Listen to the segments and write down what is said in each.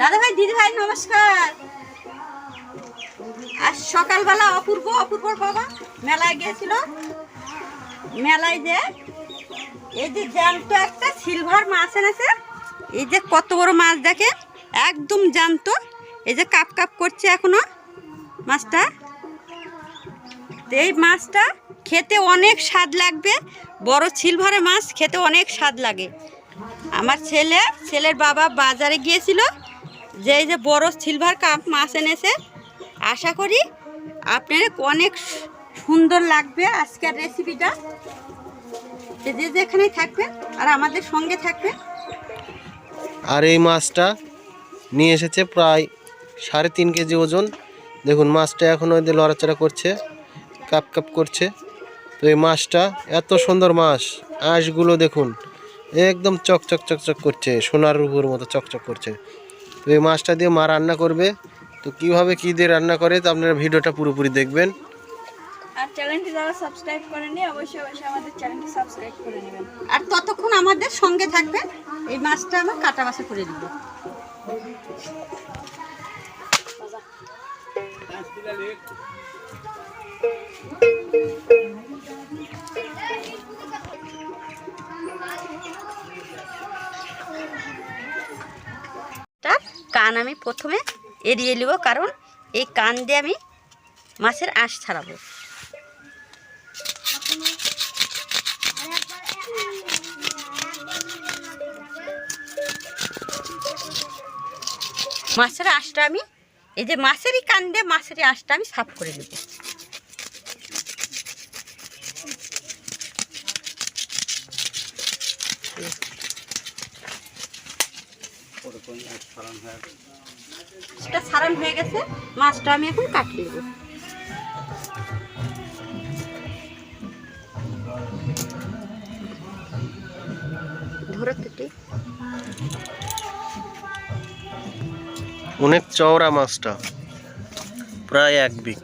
দাদা ভাই দিদি ভাই নমস্কার। আজ সকালবেলা অপূর্বর বাবা মেলায় গিয়েছিল। মেলায় যে এই যে জ্যান্ত একটা সিলভার মাছ এনেছে। এই যে কত বড় মাছ দেখে, একদম জ্যান্ত। এই যে কাপ কাপ করছে এখনো মাছটা। এই মাছটা খেতে অনেক স্বাদ লাগবে। বড় সিলভারের মাছ খেতে অনেক স্বাদ লাগে। আমার ছেলের বাবা বাজারে গিয়েছিল, যে এই যে বড় সিলভার কাপ মাছ এনেছে। আশা করি আপনার অনেক সুন্দর লাগবে আজকের রেসিপিটা। যে যেখানেই থাকবে আর আমাদের সঙ্গে থাকবে। আর এই মাছটা নিয়ে এসেছে প্রায় 3.5 কেজি ওজন। দেখুন মাছটা এখন ওই যে লড়াচড়া করছে, কাপ কাপ করছে। তো এই মাছটা এত সুন্দর মাছ, আঁশগুলো দেখুন একদম চকচক চকচক করছে, সোনার রূপের মতো চকচক করছে। তো এই মাছটা দিয়ে মা রান্না করবে। তো কীভাবে কী দিয়ে রান্না করে তো আপনারা ভিডিওটা পুরোপুরি দেখবেন। আর চ্যানেলটি যারা সাবস্ক্রাইব করেনি অবশ্যই আমাদের চ্যানেলটি সাবস্ক্রাইব করে নেবেন। আর ততক্ষণ আমাদের সঙ্গে থাকবেন। এই মাছটা আমরা কাটা বাছা করে দিব। কান আমি প্রথমে এড়িয়ে নেব, কারণ এই কান দিয়ে আমি মাছের আঁশ ছাড়াবো। মাছের আঁশটা আমি এই যে মাছেরই কান দিয়ে মাছের আঁশটা আমি সাফ করে নেব। ছাড়ানো হয়ে গেছে, মাছটা আমি এখন কাটিয়ে নেব। ধরো কেটে অনেক চওড়া মাছটা, প্রায় 1 বিঘ।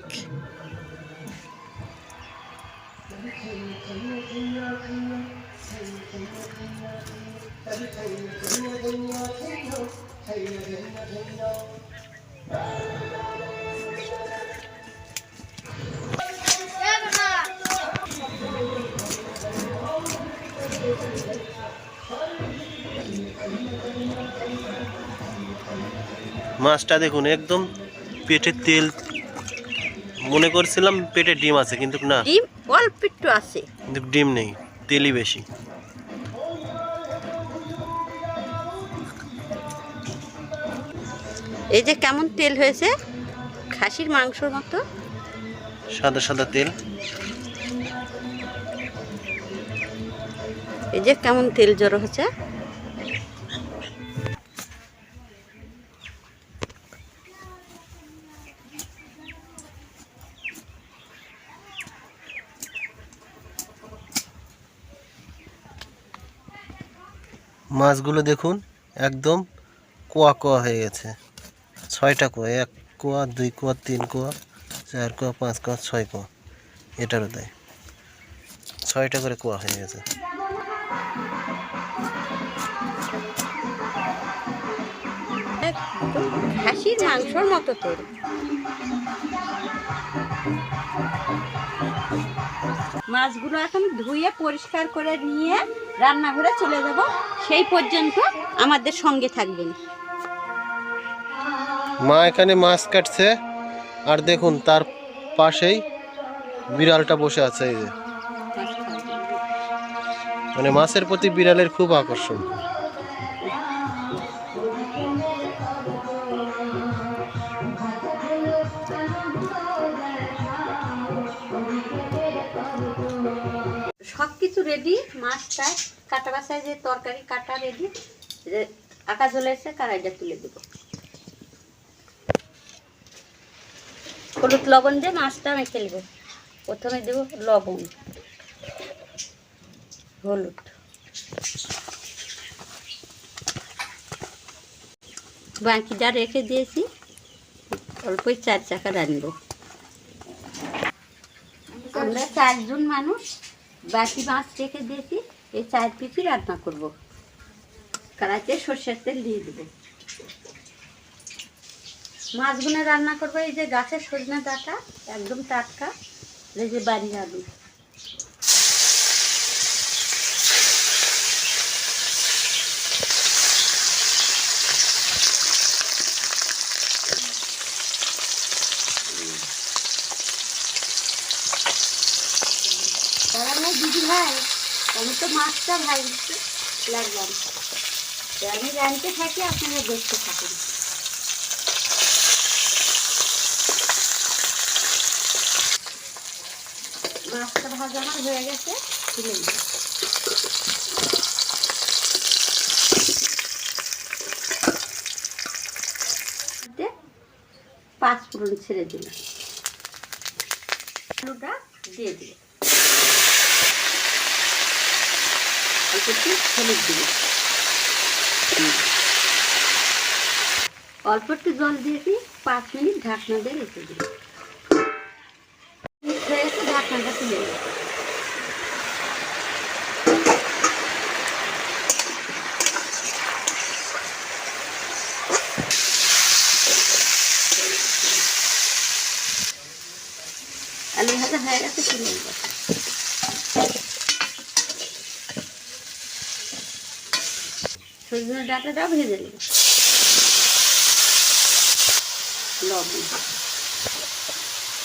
মাছটা দেখুন একদম পেটে তেল, মনে করছিলাম পেটে ডিম আছে, কিন্তু না, ডিম অল্প একটু আছে, কিন্তু ডিম নেই, তেলই বেশি। এই যে কেমন তেল হয়েছে, খাসির মাংসর মতো সাদা সাদা তেল। এই যে কেমন তেল জড়ো হচ্ছে। মাছগুলো দেখুন একদম কোয়া কোয়া হয়ে গেছে। 6টা কোয়া, 1 কোয়া, 2 কোয়া, 3 কোয়া, 4 কোয়া, 5 কোয়া, 6 কোয়া। এটারও তাই 6টা করে কোয়া হয়ে গেছে। খাসির মাংসর মতো তেল। মাছগুলো এখন ধুয়ে পরিষ্কার করে নিয়ে রান্নাঘরে চলে যাব। সেই পর্যন্ত আমাদের সঙ্গে থাকবেন। মা এখানে মাছ কাটছে, আর দেখুন তার পাশেই বিড়ালটা বসে আছে। এই যে মানে মাছের প্রতি বিড়ালের খুব আকর্ষণ। সব কিছু রেডি, মাছটা কাটা বাছায় যে তরকারি কাটা রেডি। আঁকা জ্বলে এসে কড়াইটা তুলে দেব। হলুদ লবণ দিয়ে মাছটা মেখে নেব। প্রথমে দেব লবণ, হলুদ, বাকি যা রেখে দিয়েছি অল্পই 4 চাকা রানব। আমরা 4 জন মানুষ, বাকি মাছ রেখে দিয়েছি। এই 4 পিসই রান্না করব। কড়াইতে সরষের তেল দিয়ে দেবো। মাছগুলো রান্না করবো এই যে গাছের সজনে ডাঁটা, একদম টাটকা, এই যে বাড়ির আলু। তারা দিদি ভাই, আমি তো মাছটা ভাই লাগলাম, আমি জানতে থাকি, আপনারা দেখতে থাকুন। মাছটা ভাজা আমার হয়ে গেছে, তুলে নিই। পাঁচ ফোড়ন ছেড়ে দিলাম, আলুটা দিয়ে দিই, হলুদ দিই, অল্প একটু জল দিয়েছি, 5 মিনিট ঢাকনা দিয়ে রেখে দিই। হয়ে গেছে, ঢাকনাটা তুলে নিই। আলু ভাজা হয়ে গেছে, তুলে নিব। সজনে ডাঁটাটাও ভেজে নেব, লবণ,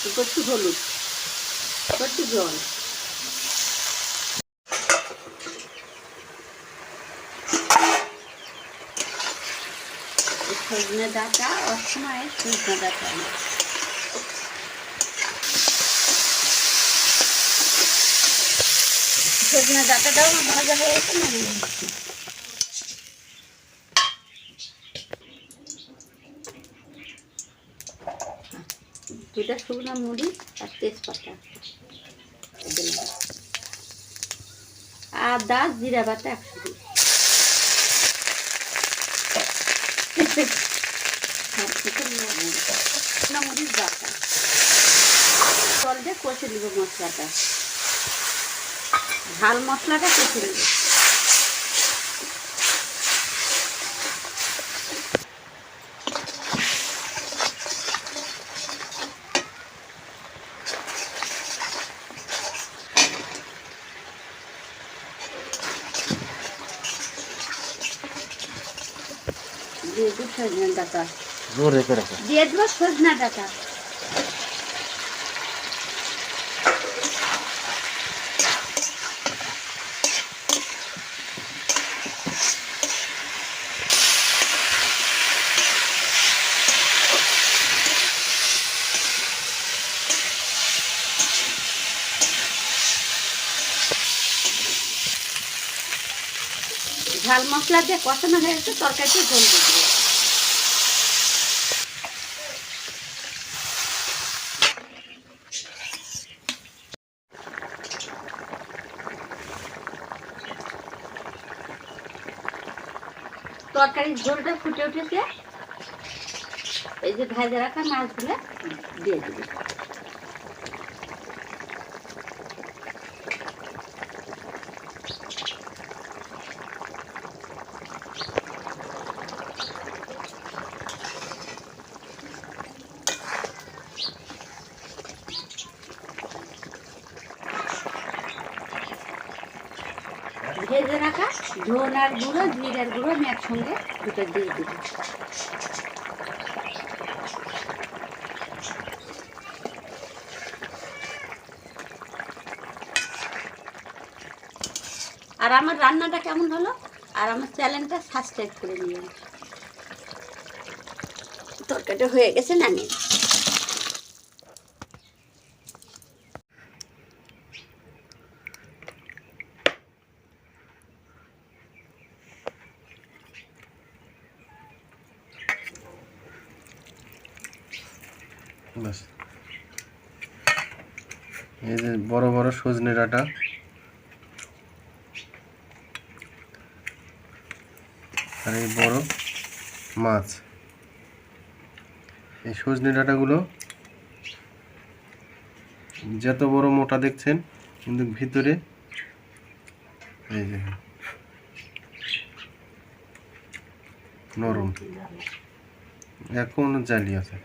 একটু হলুদ, একটু জল, সজনে ডাঁটা অসময়ে সজনে ডাঁটা, সজনে ডাঁটাটাও ভাজা হয়ে গেছে, নামিয়ে নিচ্ছি। দুটা শুকনো মরিচ আর তেজপাতা, আদা জিরা বাটা 100 মরিচ বাটা, জল দিয়ে কষে দিব মশলাটা, ঝাল মশলাটা কষে নেব। দিয়ে দেবো সজনে ডাঁটা, দিয়ে দেবো সজনে ডাঁটা, ঝাল মশলা দিয়ে কষানো হয়ে গেছে, তরকারিতে জল দিয়ে দেবো। তরকারির ঝোলটা ফুটে উঠেছে, এই যে ভেজে রাখা মাছগুলো দিয়ে দেবো। ভেজে রাখা ধনার গুঁড়ো জিরার গুঁড়ো আমি একসঙ্গে দুটো দিয়ে দিব। আর আমার রান্নাটা কেমন হলো, আর আমার চ্যানেলটা সাবস্ক্রাইব করে নিন। তরকারিটা হয়ে গেছে, নামিয়ে বাস। এই যে বড় বড় সজনে ডাঁটা, আর এই বড় মাছ। এই সজনে ডাঁটাগুলো যত বড় মোটা দেখছেন, কিন্তু ভিতরে এই যে নরম। এখনো জালি আছে।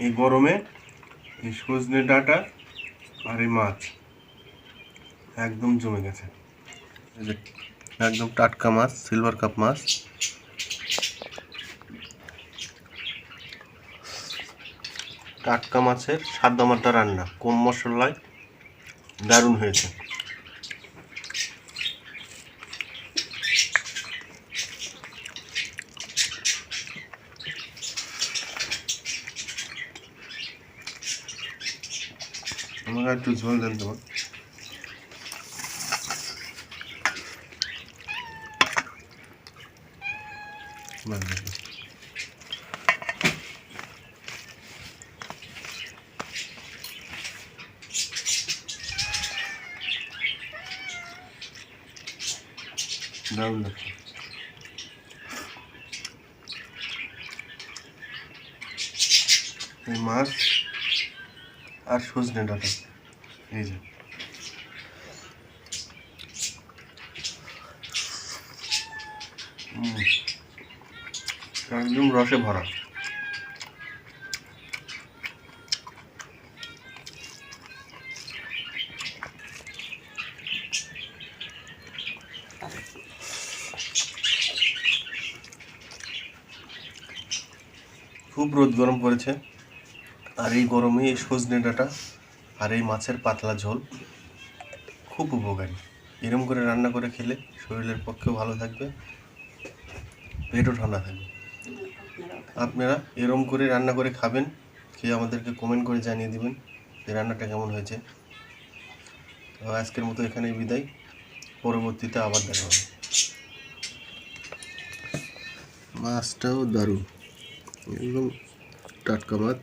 এই গরমে এই সজনে ডাঁটা আর এই মাছ একদম জমে গেছে। এই যে একদম টাটকা মাছ, সিলভার কাপ মাছ। টাটকা মাছের সাদ্দামাটা রান্না, কম মশলায় দারুণ হয়েছে। আমাকে একটু ঝোল দেন তোমার। দারুণ লাগছে। এই মাছ আর সজনে ডাঁটা, এই যে একদম রসে ভরা। খুব রোদ গরম পড়েছে, আর এই গরমে এই সজনে ডাঁটা আর এই মাছের পাতলা ঝোল খুব উপকারী। এরম করে রান্না করে খেলে শরীরের পক্ষেও ভালো থাকবে, পেটও ঠান্ডা থাকবে। আপনারা এরম করে রান্না করে খাবেন, খেয়ে আমাদেরকে কমেন্ট করে জানিয়ে দিবেন যে রান্নাটা কেমন হয়েছে। তো আজকের মতো এখানেই বিদায়, পরবর্তীতে আবার দেখা হবে। মাছটাও দারুণ, একদম টাটকা মাছ।